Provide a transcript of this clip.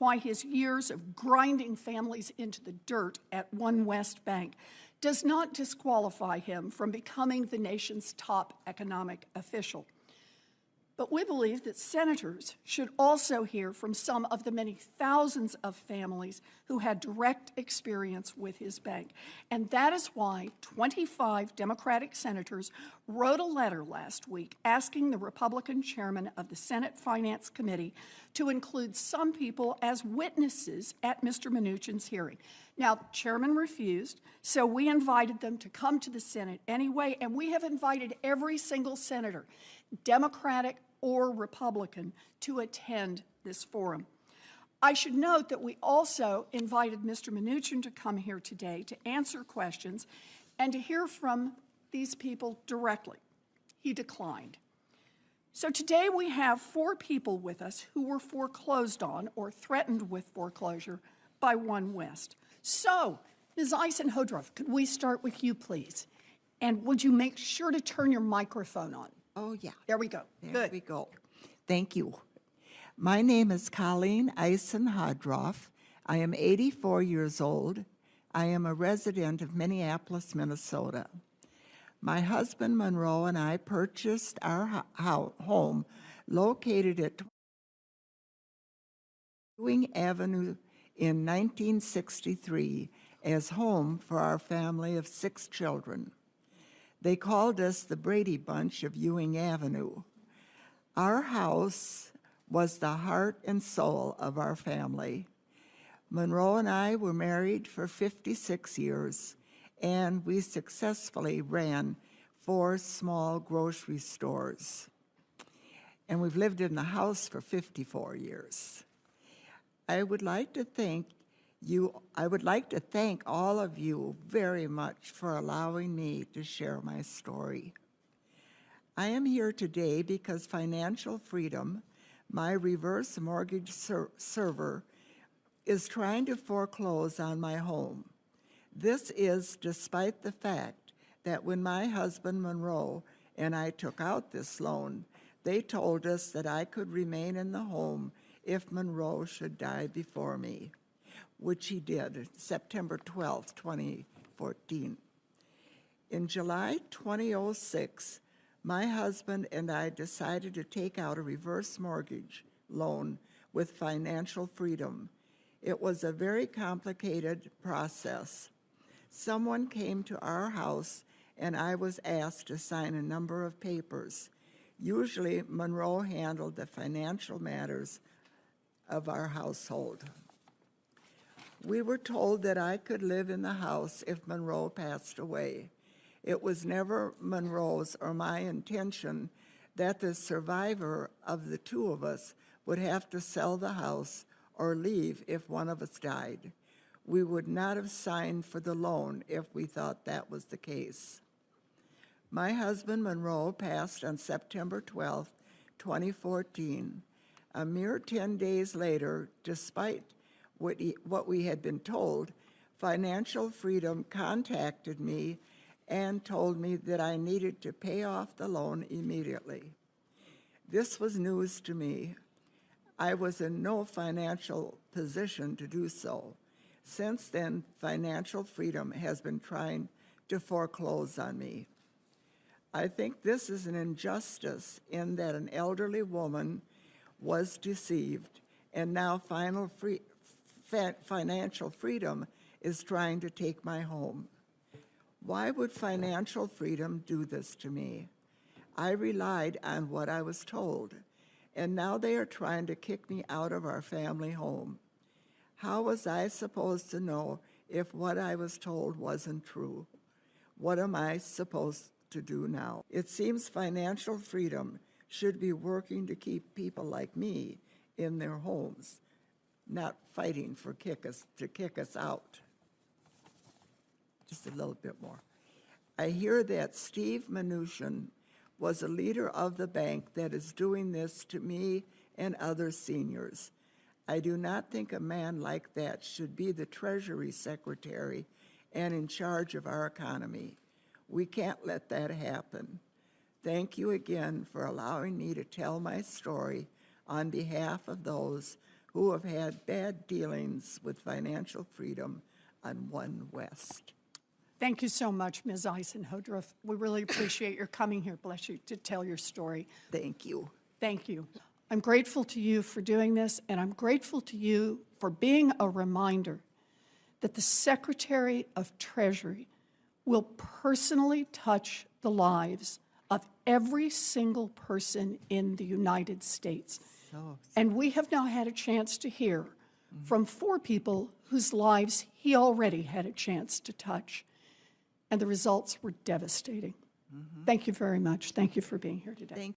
why his years of grinding families into the dirt at OneWest Bank does not disqualify him from becoming the nation's top economic official. But we believe that senators should also hear from some of the many thousands of families who had direct experience with his bank. And that is why 25 Democratic senators wrote a letter last week asking the Republican chairman of the Senate Finance Committee to include some people as witnesses at Mr. Mnuchin's hearing. Now, the chairman refused, so we invited them to come to the Senate anyway, and we have invited every single senator, Democratic or Republican, to attend this forum. I should note that we also invited Mr. Mnuchin to come here today to answer questions and to hear from these people directly. He declined. So today we have 4 people with us who were foreclosed on or threatened with foreclosure by OneWest. So, Ms. Eisenhodroff, could we start with you, please? And would you make sure to turn your microphone on? Oh, yeah. There we go. There Good. we go. Thank you. My name is Colleen Eisenhodroff. I am 84 years old. I am a resident of Minneapolis, Minnesota. My husband, Monroe, and I purchased our home located at Ewing Avenue in 1963 as home for our family of 6 children. They called us the Brady Bunch of Ewing Avenue. Our house was the heart and soul of our family. Monroe and I were married for 56 years, and we successfully ran 4 small grocery stores. And we've lived in the house for 54 years. I would like to thank all of you very much for allowing me to share my story. I am here today because Financial Freedom, my reverse mortgage server, is trying to foreclose on my home. This is despite the fact that when my husband Monroe and I took out this loan, they told us that I could remain in the home if Monroe should die before me, which he did, September 12, 2014. In July 2006, my husband and I decided to take out a reverse mortgage loan with Financial Freedom. It was a very complicated process. Someone came to our house and I was asked to sign a number of papers. Usually, Monroe handled the financial matters of our household. We were told that I could live in the house if Monroe passed away. It was never Monroe's or my intention that the survivor of the 2 of us would have to sell the house or leave if one of us died. We would not have signed for the loan if we thought that was the case. My husband Monroe passed on September 12, 2014. A mere 10 days later, despite what we had been told, Financial Freedom contacted me and told me that I needed to pay off the loan immediately. This was news to me. I was in no financial position to do so. Since then, Financial Freedom has been trying to foreclose on me. I think this is an injustice in that an elderly woman was deceived, and now Financial Freedom is trying to take my home. Why would Financial Freedom do this to me? I relied on what I was told, and now they are trying to kick me out of our family home. How was I supposed to know if what I was told wasn't true? What am I supposed to do now? It seems Financial Freedom should be working to keep people like me in their homes, not fighting to kick us out. Just a little bit more. I hear that Steve Mnuchin was a leader of the bank that is doing this to me and other seniors. I do not think a man like that should be the Treasury Secretary and in charge of our economy. We can't let that happen. Thank you again for allowing me to tell my story on behalf of those who have had bad dealings with financial freedom on OneWest. Thank you so much, Ms. Eisenhodroff. We really appreciate your coming here, bless you, to tell your story. Thank you. Thank you. I'm grateful to you for doing this, and I'm grateful to you for being a reminder that the Secretary of Treasury will personally touch the lives of every single person in the United States. And we have now had a chance to hear from 4 people whose lives he already had a chance to touch. And the results were devastating. Thank you very much. Thank you for being here today.